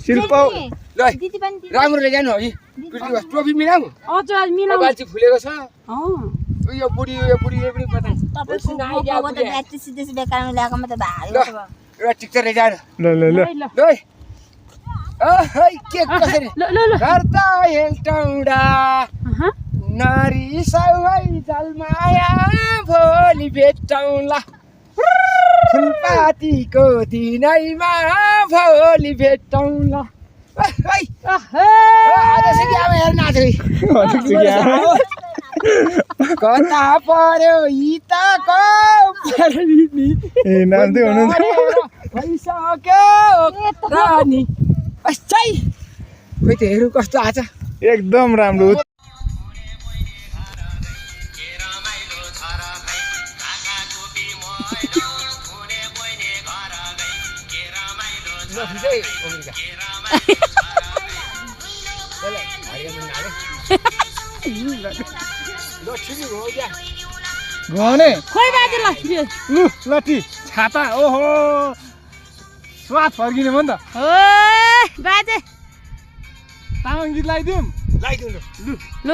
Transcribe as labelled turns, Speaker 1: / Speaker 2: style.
Speaker 1: शिल्प
Speaker 2: ल राम्रो लैजानु है ट्रफी मिलाऊ बाल्टी फुलेको छ यो बुढीले पनि पता एउटा टिक्चर लैजानु ल के कसरी गर्दा हेल्टाउँडा नारी सबै जलमाया भोलि भेटौँला फुलपातीको दिनैमा भोलि भेटौँला कता पर्यो हितको
Speaker 1: नाच्दै हुनुहुन्छ
Speaker 2: भइसक्यो रानी खोइ त हेरौँ कस्तो आछ
Speaker 1: एकदम राम्रो घने
Speaker 3: खोइ बाजे ल
Speaker 1: लु लट्ठी छाता ओहो स्वाद फर्किने भयो नि त
Speaker 3: ओ बाजे
Speaker 1: तामाङ गीत लगाइदिउँ
Speaker 2: लगाइदिउँ
Speaker 3: ल